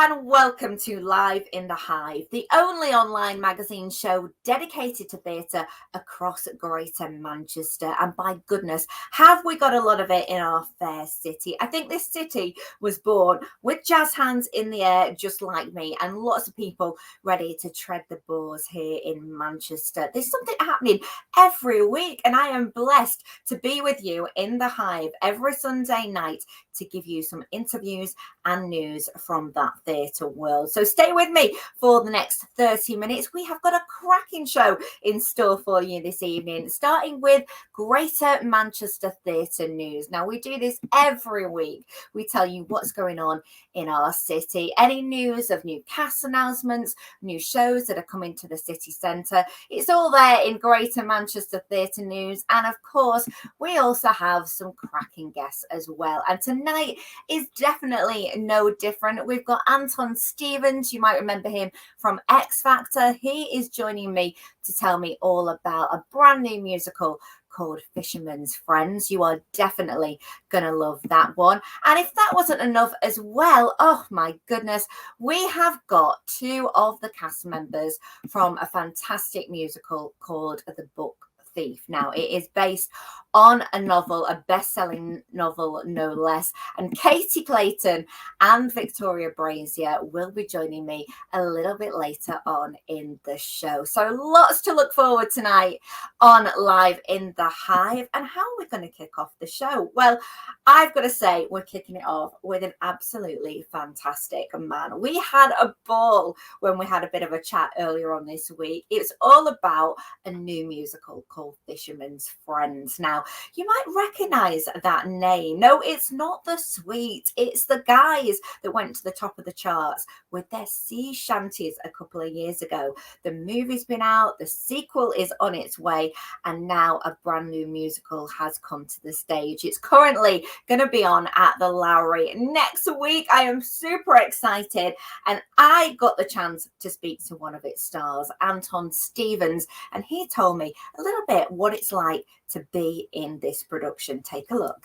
and welcome to Live in the Hive, the only online magazine show dedicated to theatre across Greater Manchester. And by goodness, have we got a lot of it in our fair city. I think this city was born with jazz hands in the air, just like me, and lots of people ready to tread the boards here in Manchester. There's something happening every week, and I am blessed to be with you in the Hive every Sunday night to give you some interviews and news from that theatre world. So stay with me for the next 30 minutes. We have got a cracking show in store for you this evening, starting with Greater Manchester Theatre News. Now, we do this every week. We tell you what's going on in our city, any news of new cast announcements, new shows that are coming to the city centre. It's all there in Greater Manchester Theatre News. And of course, we also have some cracking guests as well. And tonight is definitely no different. We've got Anton Stephans. You might remember him from X Factor. He is joining me to tell me all about a brand new musical called Fisherman's Friends. You are definitely going to love that one. And if that wasn't enough as well, oh my goodness, we have got two of the cast members from a fantastic musical called The Book Thief. Now, it is based on a novel, a best-selling novel, no less. And Katie Clayton and Victoria Brazier will be joining me a little bit later on in the show. So lots to look forward tonight on Live in the Hive. And how are we going to kick off the show? Well, I've got to say, we're kicking it off with an absolutely fantastic man. We had a ball when we had a bit of a chat earlier on this week. It's all about a new musical called Fisherman's Friends. Now, you might recognize that name. No, it's not the Sweet. It's the guys that went to the top of the charts with their sea shanties a couple of years ago. The movie's been out, the sequel is on its way, and now a brand new musical has come to the stage. It's currently going to be on at the Lowry next week. I am super excited, and I got the chance to speak to one of its stars, Anton Stephans, and he told me a little bit what it's like to be in this production. Take a look.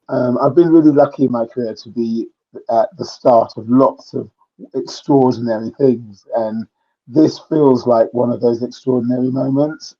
I've been really lucky in my career to be at the start of lots of extraordinary things, and this feels like one of those extraordinary moments.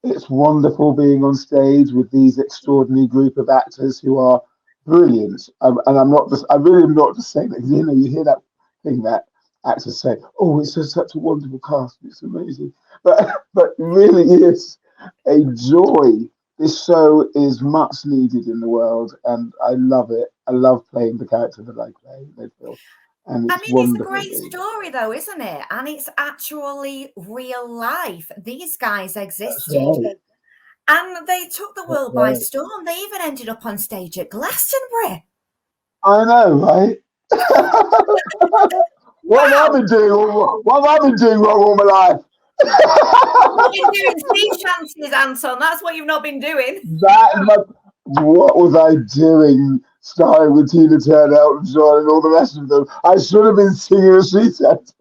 It's wonderful being on stage with these extraordinary group of actors who are brilliant. And I really am not just saying that, because you hear that thing that actors say, "Oh, it's just such a wonderful cast, it's amazing," but it really is a joy. This show is much needed in the world, and I love it. I love playing the character that I play, Redfield. And it's it's a wonderful. great story, though, isn't it? And it's actually real life. These guys existed. Right. And they took the world by storm. They even ended up on stage at Glastonbury. I know, right? What have I been doing? What have I been doing wrong all my life? You've been doing sea shanties, Anton. That's what you've not been doing. What was I doing? Starting with Tina Turner, Elton John, and all the rest of them. I should have been singing a sea shanty.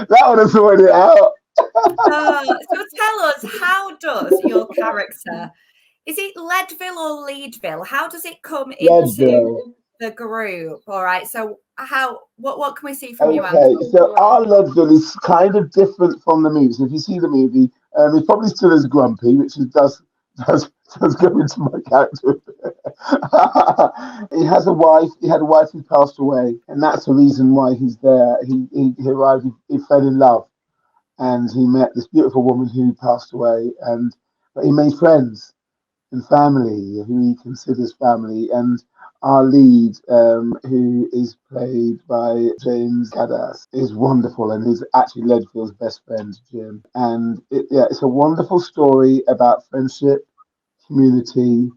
That would have sorted it out. So tell us, how does your character, is it Leadville or Leadville? How does it come into the group? All right. So what can we see from you, Anton? Okay, so our Leadville is kind of different from the movie. So if you see the movie, he's probably still as grumpy, which does go into my character. He has a wife. He had a wife who passed away, and that's the reason why he's there. He arrived. He fell in love, and he met this beautiful woman who passed away, but he made friends and family who he considers family. And our lead, who is played by James Gadas, is wonderful, and is actually Leadville's best friend, Jim. And it's a wonderful story about friendship, community,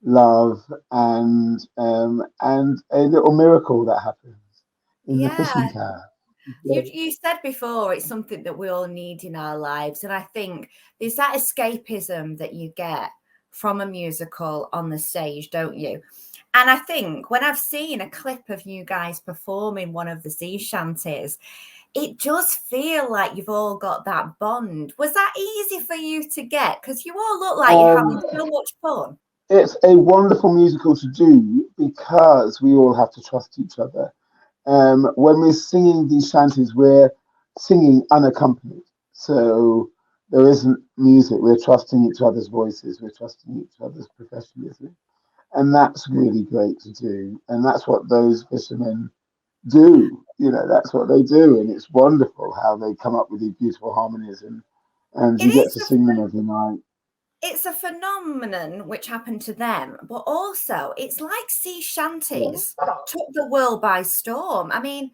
love, and a little miracle that happens in the fishing town. You said before, it's something that we all need in our lives, and I think there's that escapism that you get from a musical on the stage, don't you? And I think when I've seen a clip of you guys performing one of the sea shanties, it does feel like you've all got that bond. Was that easy for you to get? Because you all look like you're having so much fun. It's a wonderful musical to do because we all have to trust each other. when we're singing these shanties, we're singing unaccompanied. So there isn't music. We're trusting each other's voices. We're trusting each other's professionalism. And that's really great to do. And that's what those fishermen do. That's what they do. And it's wonderful how they come up with these beautiful harmonies. And It you get is to sing them every night. it's a phenomenon which happened to them, but also it's like sea shanties took the world by storm. I mean,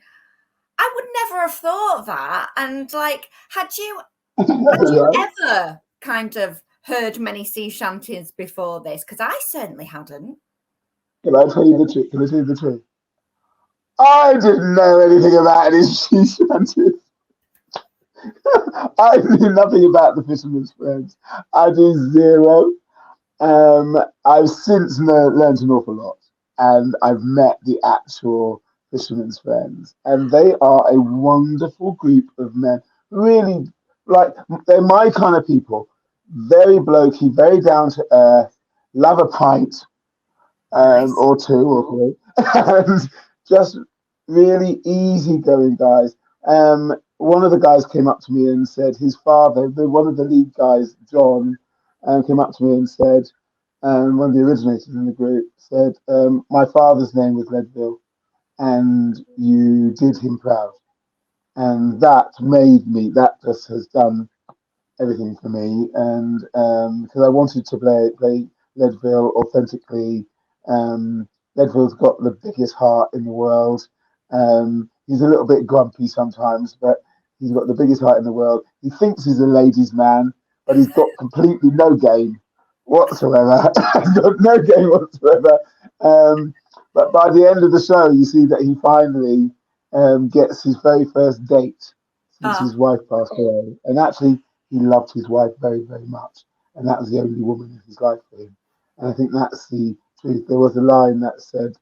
I would never have thought that. And like, had you Yeah. ever kind of heard many sea shanties before this? Because I certainly hadn't. Can I tell you the truth? Can I tell you the truth? I didn't know anything about any sea shanties. I knew nothing about the Fisherman's Friends. I do zero. I've since learned an awful lot, and I've met the actual Fisherman's Friends, and they are a wonderful group of men. Really, like they're my kind of people. Very blokey, very down to earth, love a pint, Nice. or two or three, and just really easygoing guys. One of the guys came up to me and said his father, one of the lead guys, John, came up to me and said, one of the originators in the group said, my father's name was Leadville, and you did him proud, and that just has done everything for me, and because I wanted to play Leadville authentically. Leadville's got the biggest heart in the world. He's a little bit grumpy sometimes, but he's got the biggest heart in the world. He thinks he's a ladies' man, but he's got completely no game whatsoever. He's got no game whatsoever. But by the end of the show, you see that he finally gets his very first date since Oh, his wife passed away, and actually he loved his wife very, very much, and that was the only woman in his life for him. And I think that's the truth. There was a line that said,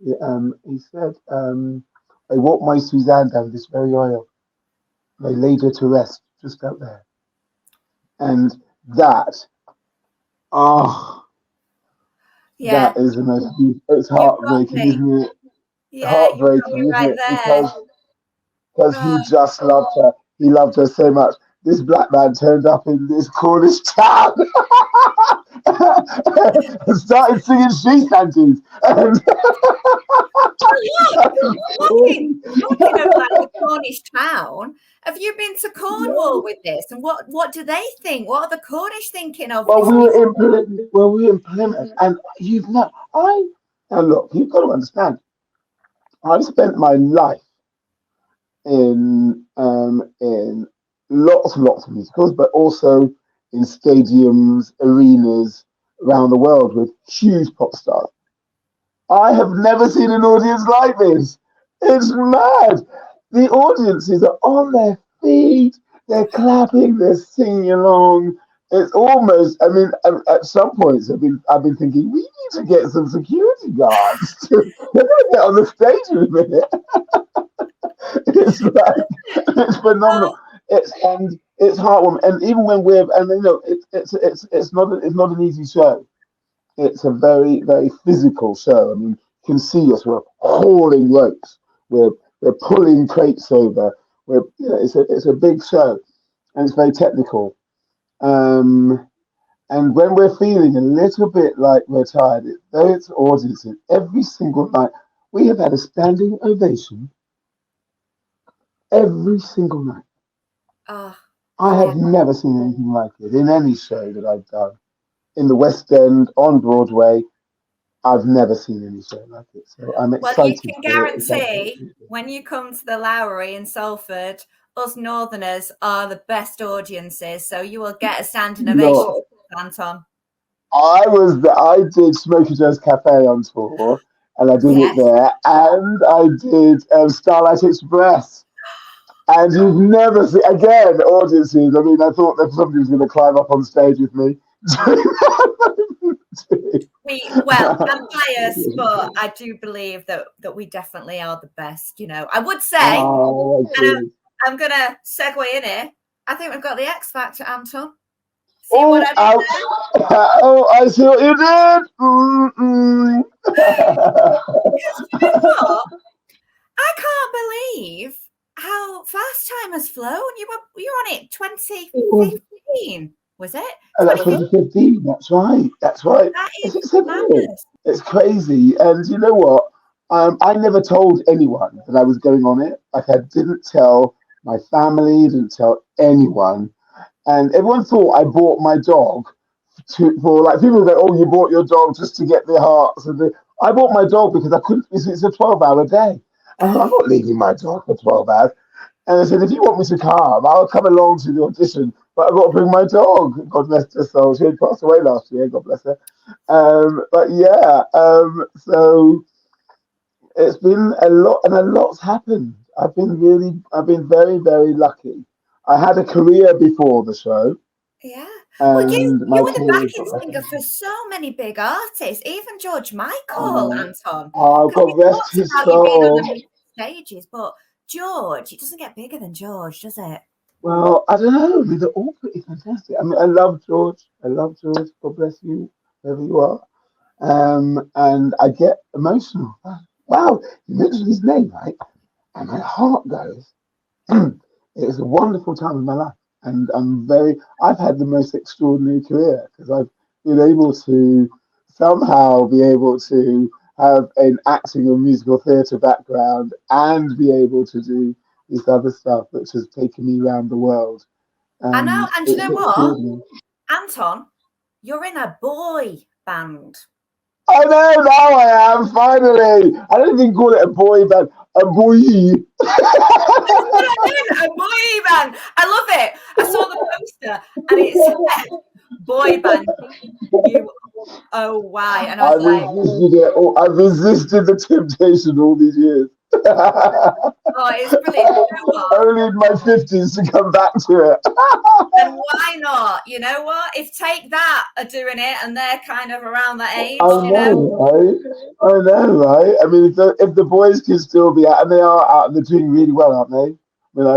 he said, I walked my Suzanne down this very aisle. I laid her to rest just out there. And that, oh, yeah. that is the most beautiful. It's You've got heartbreaking, me. isn't it? Yeah, you've got me Heartbreaking, isn't right it? there. Because Oh, he just loved her. He loved her so much. This black man turned up in this Cornish town and started singing she shanties. And look, talking of like the Cornish town, have you been to Cornwall with this? And what do they think? What are the Cornish thinking of well, this we were music? in Plymouth. Well, we were in Plymouth, and you've not. Now look. You've got to understand. I've spent my life in lots and lots of musicals, but also in stadiums, arenas around the world with huge pop stars. I have never seen an audience like this. It's mad. The audiences are on their feet, they're clapping, they're singing along. It's almost, I mean, at some points I've been thinking, we need to get some security guards. They're going to get on the stage in a minute. It's like, it's phenomenal. Oh, It's heartwarming. And even when it's not an easy show. It's a very, very physical show. I mean, you can see us. We're hauling ropes. We're pulling crates over. It's a big show, and it's very technical. Um, and when we're feeling a little bit like we're tired, those audiences every single night, we have had a standing ovation every single night. oh, I have never seen anything like it in any show that I've done in the West End, on Broadway. I've never seen any show like it, so I'm well, you excited can for it. It's guarantee absolutely when you come to the Lowry in Salford, us Northerners are the best audiences. So you will get a standing ovation, no. Anton. I did Smoky Joe's Cafe on tour, and I did it Yes. there, and I did Starlight Express. And you've never seen again audiences. I mean, I thought that somebody was going to climb up on stage with me. I'm biased, but I do believe that we definitely are the best. I would say, Oh, and I'm gonna segue in here. I think we've got the X Factor, Anton. See what oh, I did there? oh, I see what you did. 2015, was it? And that's 2015. That's right. That's right. That is It's everywhere. madness. It's crazy. And you know what? I never told anyone that I was going on it. Like I didn't tell my family, didn't tell anyone. And everyone thought I bought my dog for like people go, oh, you bought your dog just to get their hearts. I bought my dog because I couldn't. It's a 12-hour day. I'm not leaving my dog for 12 hours. And I said, if you want me to come, I'll come along to the audition. But I've got to bring my dog. God bless her soul. She had passed away last year. God bless her. But yeah, so it's been a lot, and a lot's happened. I've been very, very lucky. I had a career before the show. Yeah. Well, And you my were the career backing singer for so many big artists, even George Michael, oh, Anton. oh, Because we God rest talked his about you being on the soul. big stages, but George, it doesn't get bigger than George, does it? Well, I don't know. I mean, they're all pretty fantastic. I mean, I love George. I love George. God bless you, wherever you are. And I get emotional. Wow, you mentioned his name, right? And my heart goes. It was a wonderful time in my life, and I've had the most extraordinary career because I've been able to somehow be able to have an acting or musical theatre background and be able to do this other stuff, which has taken me around the world. I know, and you It's know what? extraordinary. Anton, you're in a boy band. I know now I am finally. I don't even call it a boy band, a boy. That's what I mean, a boy band. I love it. I saw the poster and it said boy band. You, oh, why? And I I was like, resisted it. I resisted the temptation all these years. oh, it's brilliant. You know what? Only in my 50s to come back to it. And why not? You know what? If Take That are doing it and they're kind of around that age, I you know. know, right? I know, right? I mean, if the boys can still be out, and they are out, and they're doing really well, aren't they? I mean, I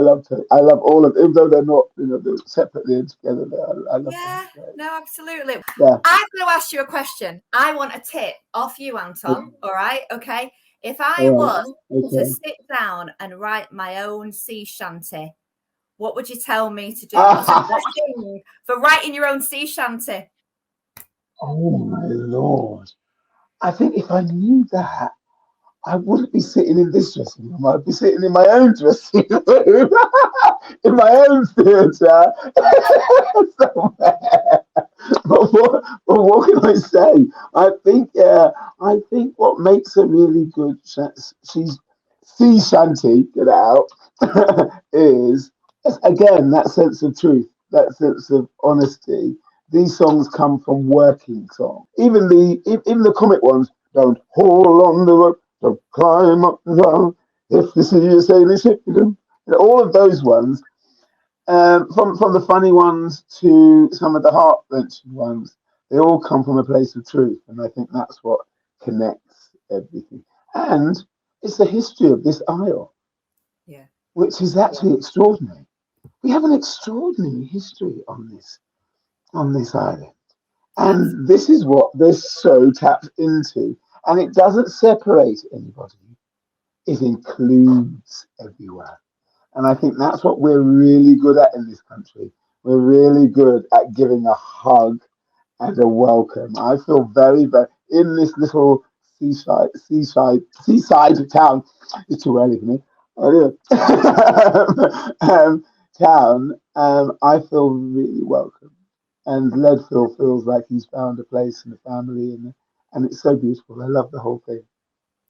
love all of them, even though they're not, they're separately and together. I love Yeah, them. no, absolutely. Yeah. I'm going to ask you a question. I want a tip off you, Anton. All right. Okay. If I was to sit down and write my own sea shanty, what would you tell me to do? What's the best thing for writing your own sea shanty? Oh my Lord. I think if I knew that, I wouldn't be sitting in this dressing room. I'd be sitting in my own dressing room, in my own theatre, somewhere. What can I say? I think what makes a really good sea shanty, get it out, is again that sense of truth, that sense of honesty. These songs come from working songs. Even the comic ones. Don't hold on the rope. Don't climb up the wall. If you see a sailing ship, all of those ones. From the funny ones to some of the heart wrenching ones, they all come from a place of truth, and I think that's what connects everything. And it's the history of this isle, Yeah, which is actually extraordinary. We have an extraordinary history on this island, and this is what this show taps into, and it doesn't separate anybody; it includes everyone. And I think that's what we're really good at in this country. We're really good at giving a hug and a welcome. I feel very, very in this little seaside town. It's too early for me. Oh, town. I feel really welcome, and Leadfield feels like he's found a place and a family, and it's so beautiful. I love the whole thing.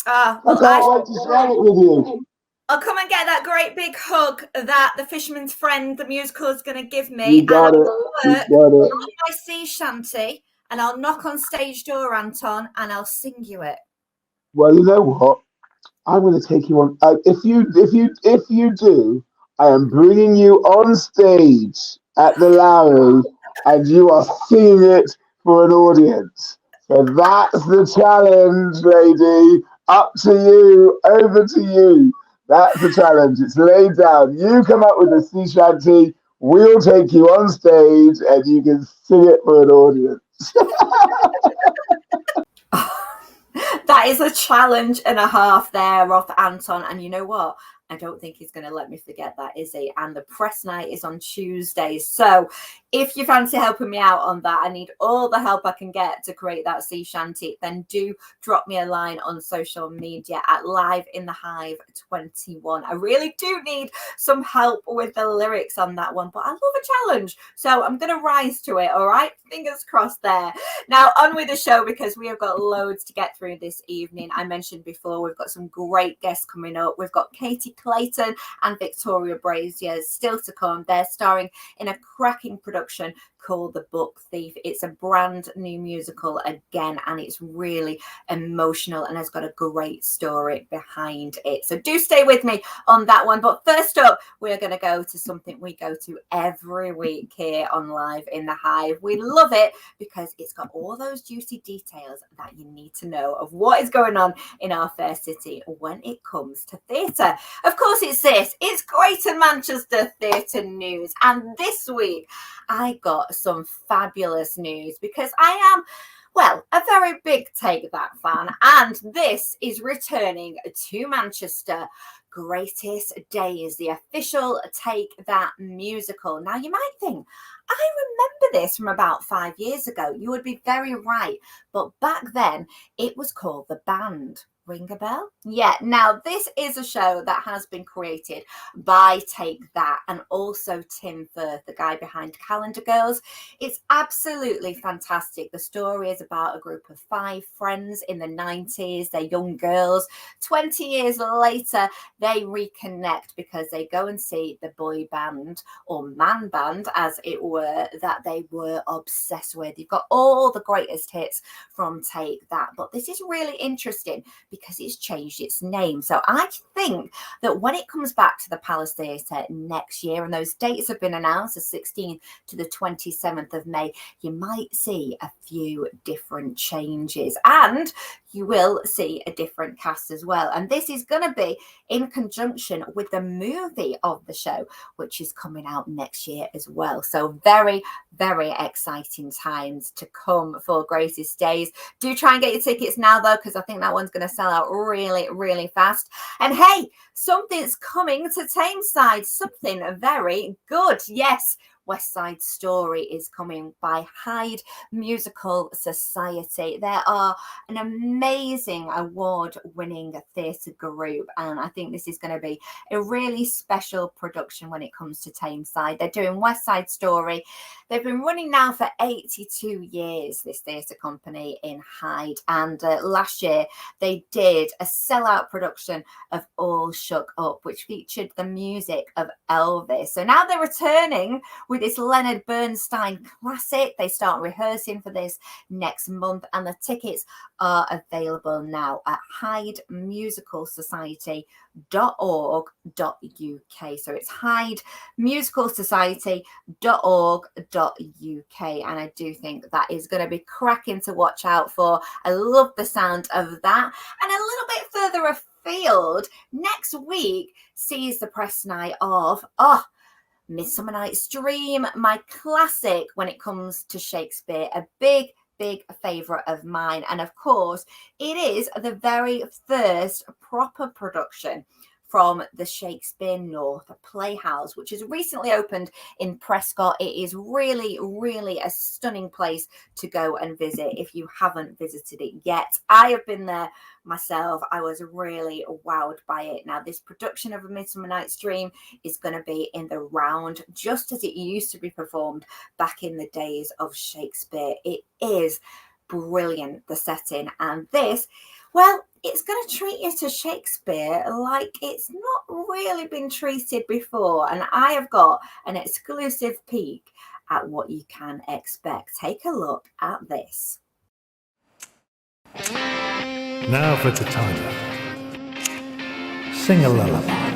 I well, can't wait to share it with you. I'll come and get that great big hug that the Fisherman's Friend, the musical, is going to give me. You got and it. I'll work You got it. on my sea shanty and I'll knock on stage door, Anton, and I'll sing you it. Well, you know what? I'm going to take you on. If you do, I am bringing you on stage at the Lowry, and you are singing it for an audience. So that's the challenge, lady. Up to you. Over to you. That's the challenge. It's laid down. You come up with a sea shanty. We'll take you on stage, and you can sing it for an audience. That is a challenge and a half there off Anton. And you know what? I don't think he's going to let me forget that, is he? And the press night is on Tuesday. So if you fancy helping me out on that, I need all the help I can get to create that sea shanty, then do drop me a line on social media at Live in the Hive 21. I really do need some help with the lyrics on that one, but I love a challenge. So I'm going to rise to it, all right? Fingers crossed there. Now on with the show, because we have got loads to get through this evening. I mentioned before, we've got some great guests coming up. We've got Clayton and Victoria Brazier still to come. They're starring in a cracking production called The Book Thief. It's a brand new musical again, and it's really emotional and has got a great story behind it. So do stay with me on that one. But first up, we're going to go to something we go to every week here on Live in the Hive. We love it because it's got all those juicy details that you need to know of what is going on in our fair city when it comes to theatre. Of course, it's this. It's Greater Manchester Theatre News. And this week, I got some fabulous news because I am, well, a very big Take That fan, and this is returning to Manchester. Greatest Days, the official Take That musical. Now, you might think, I remember this from about 5 years ago. You would be very right. But back then, it was called The Band. Ring a bell? Yeah. Now, this is a show that has been created by Take That and also Tim Firth, the guy behind Calendar Girls. It's absolutely fantastic. The story is about a group of 5 friends in the 90s. They're young girls. 20 years later, they reconnect because they go and see the boy band, or man band, as it were, that they were obsessed with. You've got all the greatest hits from Take That. But this is really interesting because it's changed its name. So I think that when it comes back to the Palace Theatre next year, and those dates have been announced, the 16th to the 27th of May, you might see a few different changes, and you will see a different cast as well. And this is going to be in conjunction with the movie of the show, which is coming out next year as well. So very, very exciting times to come for Greatest Days. Do try and get your tickets now, though, because I think that one's going to sell out really, really fast. And hey, something's coming to Tameside, something very good. Yes, West Side Story is coming by Hyde Musical Society. They are an amazing award-winning theatre group, and I think this is going to be a really special production when it comes to Tameside. They're doing West Side Story. They've been running now for 82 years, this theatre company in Hyde, and last year they did a sellout production of All Shook Up, which featured the music of Elvis. So now they're returning with this Leonard Bernstein classic. They start rehearsing for this next month, and the tickets are available now at hydemusicalsociety.org.uk. So it's hydemusicalsociety.org.uk, and I do think that is going to be cracking to watch out for. I love the sound of that. And a little bit further afield, next week sees the press night of Midsummer Night's Dream, my classic when it comes to Shakespeare, a big favourite of mine. And of course, it is the very first proper production from the Shakespeare North Playhouse, which has recently opened in Prescott. It is really, really a stunning place to go and visit if you haven't visited it yet. I have been there myself. I was really wowed by it. Now, this production of A Midsummer Night's Dream is going to be in the round, just as it used to be performed back in the days of Shakespeare. It is brilliant, the setting, and this, well, it's going to treat you to Shakespeare like it's not really been treated before. And I have got an exclusive peek at what you can expect. Take a look at this. Now for Titania. Sing a lullaby.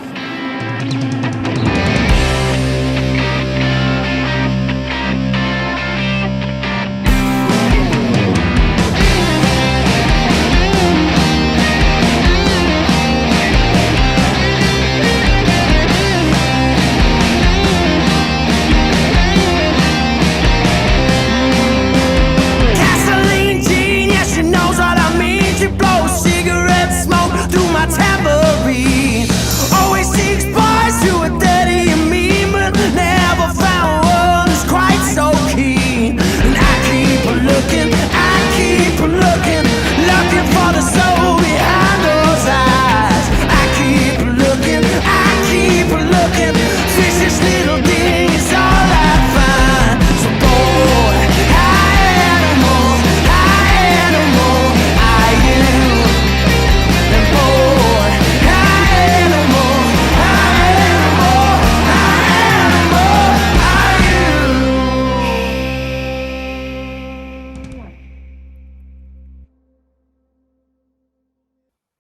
Cigarette smoke through my tambourine. Always see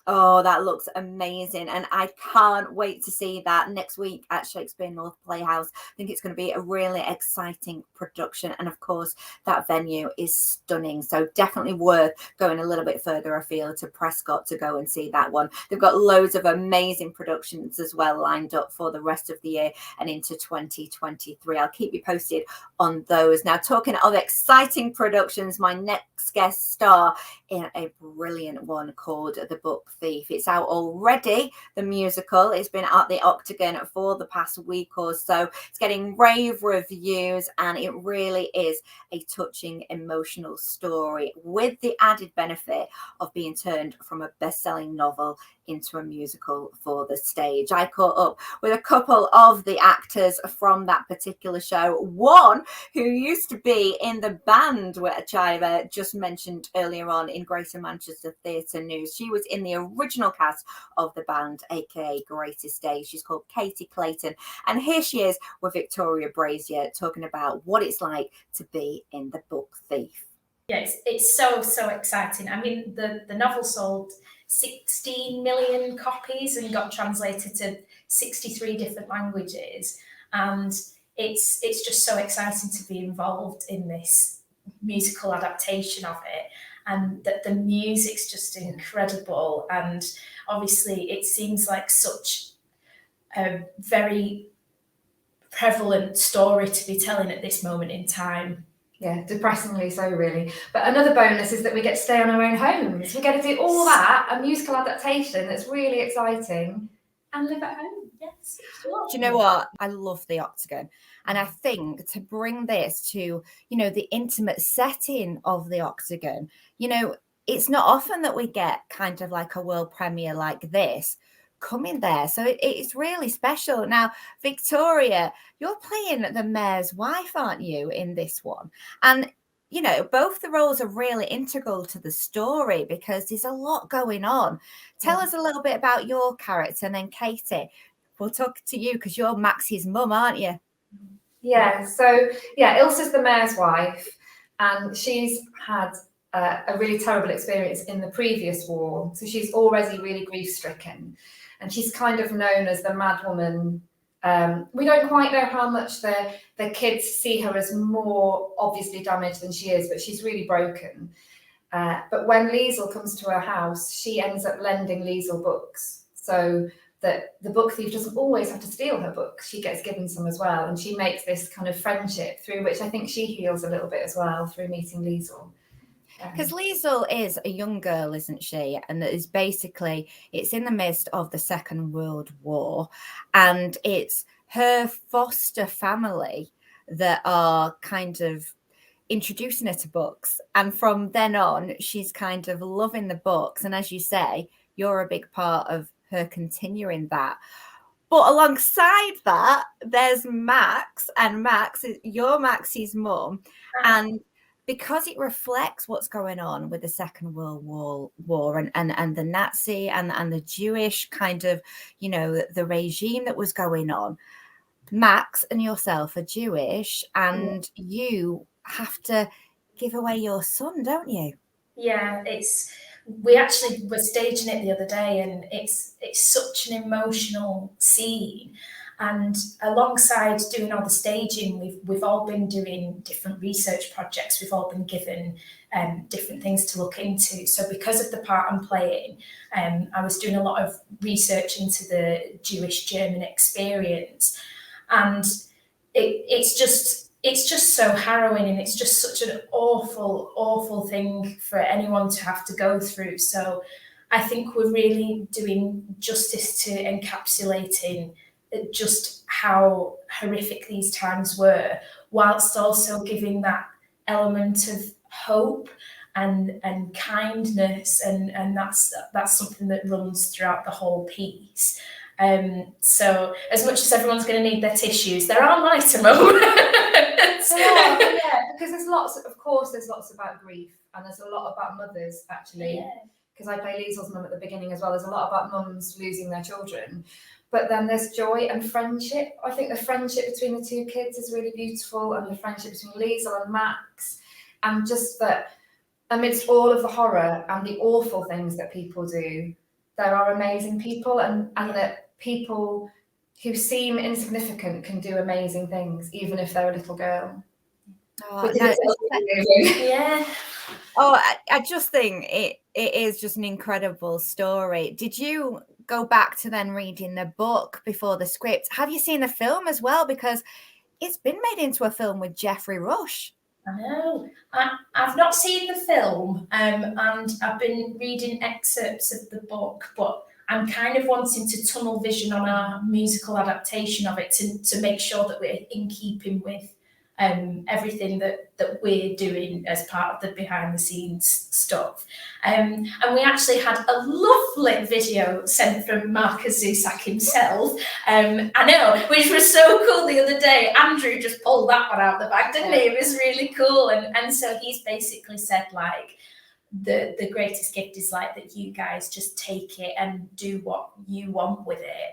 Oh, that looks amazing. And I can't wait to see that next week at Shakespeare North Playhouse. I think it's going to be a really exciting production. And of course, that venue is stunning. So definitely worth going a little bit further afield to Prescott to go and see that one. They've got loads of amazing productions as well lined up for the rest of the year and into 2023. I'll keep you posted on those. Now, talking of exciting productions, my next guest star in a brilliant one called The Book Thief. It's out already, the musical. It's been at the Octagon for the past week or so. It's getting rave reviews, and it really is a touching, emotional story with the added benefit of being turned from a best-selling novel into a musical for the stage. I caught up with a couple of the actors from that particular show. One who used to be in the band which I just mentioned earlier on in Greater Manchester Theatre News. She was in the original cast of the band, aka Greatest Days. She's called Katie Clayton, and here she is with Victoria Brazier talking about what it's like to be in The Book Thief. Yeah, it's so exciting. I mean, the novel sold 16 million copies and got translated to 63 different languages, and it's just so exciting to be involved in this musical adaptation of it, and that the music's just incredible. And obviously it seems like such a very prevalent story to be telling at this moment in time. Yeah, depressingly so, really. But another bonus is that we get to stay on our own homes. We get to do all that, a musical adaptation that's really exciting, and live at home. Yes. Do you know what? I love the Octagon. And I think to bring this to, the intimate setting of the Octagon, it's not often that we get kind of like a world premiere like this coming there. So it's really special. Now, Victoria, you're playing the mayor's wife, aren't you, in this one? And, both the roles are really integral to the story because there's a lot going on. Tell us a little bit about your character, and then Katie, we'll talk to you because you're Max's mum, aren't you? Yeah, so Ilsa's the mayor's wife, and she's had a really terrible experience in the previous war. So she's already really grief-stricken, and she's kind of known as the mad woman. We don't quite know how much the kids see her as more obviously damaged than she is, but she's really broken. But when Liesl comes to her house, she ends up lending Liesl books, so that the book thief doesn't always have to steal her books. She gets given some as well, and she makes this kind of friendship through which I think she heals a little bit as well through meeting Liesl. Because Liesl is a young girl, isn't she? And it's in the midst of the Second World War, and it's her foster family that are kind of introducing her to books. And from then on, she's kind of loving the books. And as you say, you're a big part of her continuing that. But alongside that, there's Max, and you're Max's mum, and because it reflects what's going on with the Second World War and the Nazi and the Jewish kind of, the regime that was going on. Max and yourself are Jewish, and you have to give away your son, don't you? Yeah, we actually were staging it the other day, and it's such an emotional scene. And alongside doing all the staging, we've all been doing different research projects. We've all been given different things to look into. So because of the part I'm playing, I was doing a lot of research into the Jewish-German experience, and it's just so harrowing, and it's just such an awful thing for anyone to have to go through. So I think we're really doing justice to encapsulating just how horrific these times were, whilst also giving that element of hope and kindness, and that's something that runs throughout the whole piece. So as much as everyone's going to need their tissues, there are lighter moments. Yeah, because there's lots about grief, and there's a lot about mothers actually. Because I play Liesl's mum at the beginning as well. There's a lot about mums losing their children. But then there's joy and friendship. I think the friendship between the two kids is really beautiful, and the friendship between Liesl and Max, and just that amidst all of the horror and the awful things that people do, there are amazing people, and that people who seem insignificant can do amazing things, even if they're a little girl. Oh, no, Yeah. Oh, I just think it is just an incredible story. Did you go back to then reading the book before the script? Have you seen the film as well? Because it's been made into a film with Geoffrey Rush. I know. I've not seen the film, and I've been reading excerpts of the book, but I'm kind of wanting to tunnel vision on our musical adaptation of it to make sure that we're in keeping with everything that we're doing as part of the behind the scenes stuff. And we actually had a lovely video sent from Marcus Zusak himself. I know, which was so cool the other day. Andrew just pulled that one out of the bag, didn't he? It was really cool. And so he's basically said, like, the greatest gift is like that you guys just take it and do what you want with it.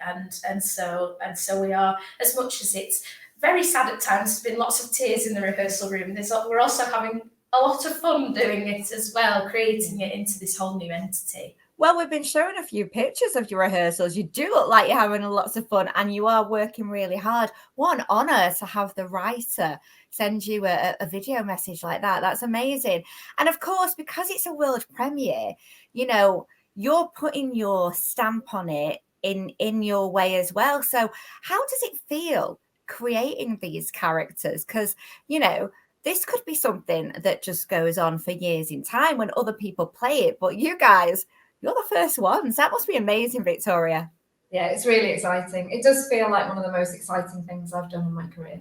And so we are, as much as it's very sad at times, there's been lots of tears in the rehearsal room. We're also having a lot of fun doing it as well, creating it into this whole new entity. Well, we've been showing a few pictures of your rehearsals. You do look like you're having lots of fun, and you are working really hard. What an honour to have the writer send you a video message like that. That's amazing. And of course, because it's a world premiere, you know, you're putting your stamp on it in your way as well. So how does it feel creating these characters? Because, you know, this could be something that just goes on for years in time when other people play it, but you guys, you're the first ones. That must be amazing, Victoria. Yeah, it's really exciting. It does feel like one of the most exciting things I've done in my career.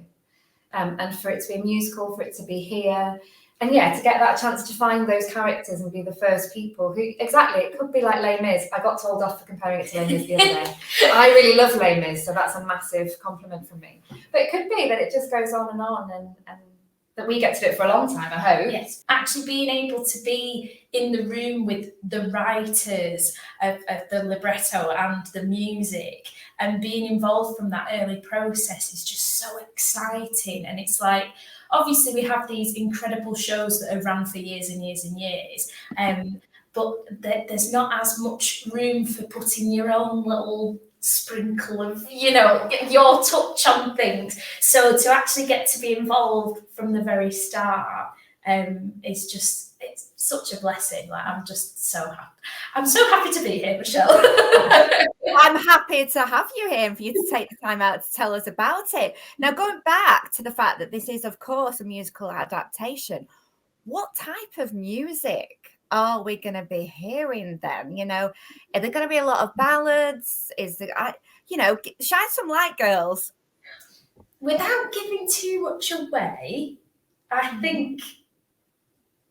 And for it to be a musical, for it to be here, and yeah, to get that chance to find those characters and be the first people who, exactly, it could be like Les Mis. I got told off for comparing it to Les Mis the other day. I really love Les Mis, so that's a massive compliment from me. But it could be that it just goes on and that we get to do it for a long time, I hope. Yes, actually being able to be in the room with the writers of the libretto and the music and being involved from that early process is just so exciting. And it's like, obviously we have these incredible shows that have run for years and years and years, but there's not as much room for putting your own little sprinkle of, you know, your touch on things. So to actually get to be involved from the very start is just, it's such a blessing. Like, I'm just so happy. I'm so happy to be here, Michelle. I'm happy to have you here and for you to take the time out to tell us about it. Now, going back to the fact that this is, of course, a musical adaptation, what type of music are we going to be hearing then? You know, are there going to be a lot of ballads? Is there, you know, shine some light, girls. Without giving too much away, I think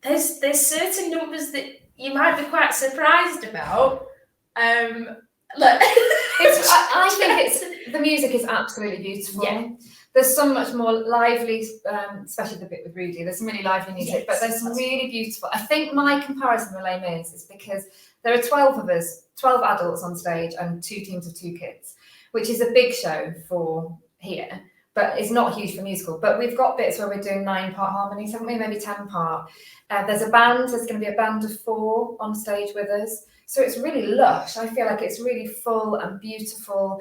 there's certain numbers that you might be quite surprised about. Look, I think the music is absolutely beautiful. Yeah. There's so much more lively, especially the bit with Rudy. There's some really lively music, but there's some really beautiful. I think my comparison with Les Mis is because there are 12 of us, 12 adults on stage and 2 teams of 2 kids, which is a big show for here, but it's not huge for musical. But we've got bits where we're doing 9-part harmonies, haven't we? Maybe 10-part. There's a band. There's going to be a band of 4 on stage with us. So it's really lush. I feel like it's really full and beautiful.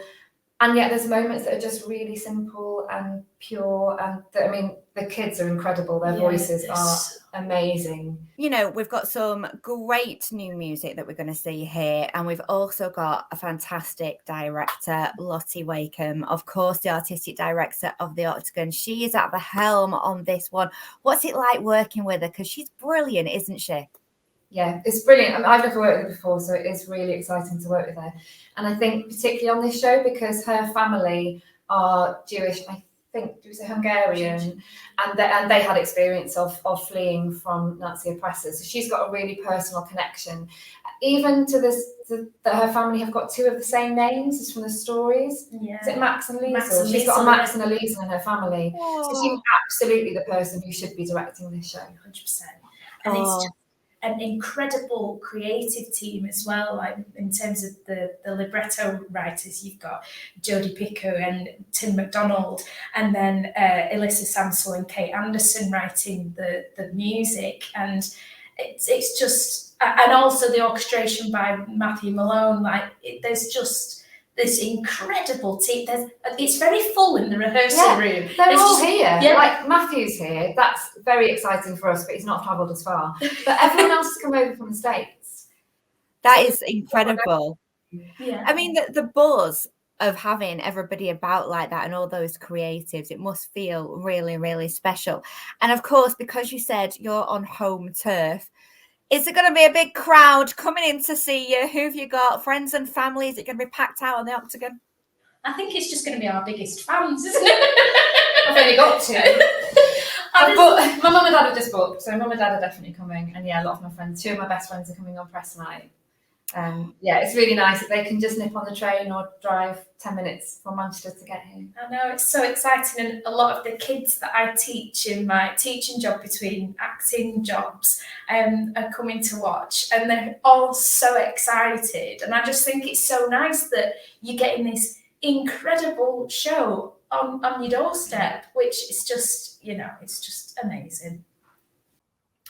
And yet there's moments that are just really simple and pure. And I mean, the kids are incredible. Their voices are amazing. You know, we've got some great new music that we're going to see here. And we've also got a fantastic director, Lottie Wakeham, of course, the artistic director of the Octagon. She is at the helm on this one. What's it like working with her? Because she's brilliant, isn't she? Yeah, it's brilliant. I mean, I've never worked with her before, so it is really exciting to work with her. And I think particularly on this show, because her family are Jewish, I think, do we say Hungarian, and they had experience of fleeing from Nazi oppressors. So she's got a really personal connection, even to this, that her family have got 2 of the same names as from the stories. Yeah. Is it Max and Liesl? She's got a Max and a Liesl in her family. Aww. So she's absolutely the person who should be directing this show. 100%. And it's just an incredible creative team as well, like in terms of the libretto writers. You've got Jodie Picker and Tim McDonald, and then Alyssa Samsel and Kate Anderson writing the music, and it's just and also the orchestration by Matthew Malone. Like, there's just this incredible team. It's very full in the rehearsal room. They're It's all just, here. yeah. Like, Matthew's here. That's very exciting for us, but he's not travelled as far. But everyone else has come over from the States. That is incredible. Yeah. I mean, the buzz of having everybody about like that and all those creatives, it must feel really, really special. And of course, because you said you're on home turf, is it going to be a big crowd coming in to see you? Who have you got? Friends and family? Is it going to be packed out on the Octagon? I think it's just going to be our biggest fans, isn't it? I've only got two. My mum and dad have just booked, so mum and dad are definitely coming. And yeah, a lot of my friends, 2 of my best friends are coming on press night. Yeah, it's really nice that they can just nip on the train or drive 10 minutes from Manchester to get here. I know, it's so exciting, and a lot of the kids that I teach in my teaching job between acting jobs are coming to watch, and they're all so excited. And I just think it's so nice that you're getting this incredible show on your doorstep, which is just, it's just amazing.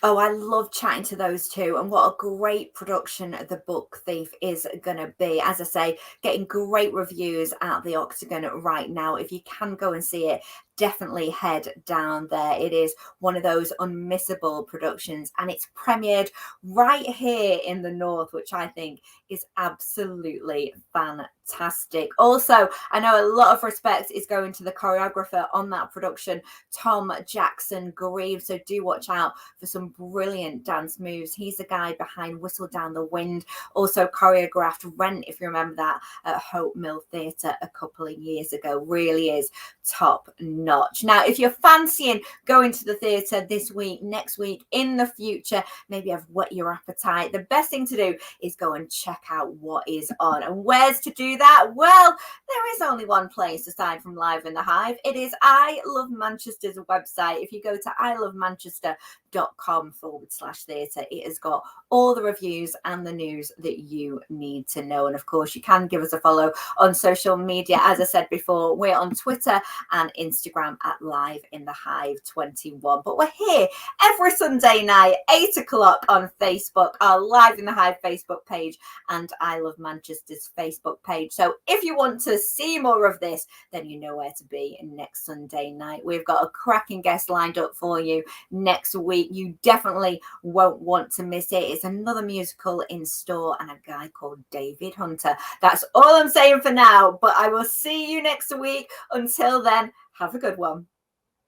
Oh, I love chatting to those two, and what a great production The Book Thief is going to be. As I say, getting great reviews at the Octagon right now. If you can go and see it, definitely head down there. It is one of those unmissable productions, and it's premiered right here in the North, which I think is absolutely fantastic. Also, I know a lot of respect is going to the choreographer on that production, Tom Jackson Grieve, so do watch out for some brilliant dance moves. He's the guy behind Whistle Down the Wind, also choreographed Rent, if you remember that, at Hope Mill Theatre a couple of years ago. Really is top notch. Now, if you're fancying going to the theatre this week, next week, in the future, maybe I've whet your appetite, the best thing to do is go and check out what is on. And where's to do that? Well, there is only one place aside from Live in the Hive. It is I Love Manchester's website. If you go to ilovemanchester.com/theatre, it has got all the reviews and the news that you need to know. And of course, you can give us a follow on social media. As I said before, we're on Twitter and Instagram at Live in the Hive 21. But we're here every Sunday night, 8 o'clock on Facebook, our Live in the Hive Facebook page, and I Love Manchester's Facebook page. So if you want to see more of this, then you know where to be next Sunday night. We've got a cracking guest lined up for you next week. You definitely won't want to miss it. It's another musical in store and a guy called David Hunter. That's all I'm saying for now, but I will see you next week. Until then, have a good one.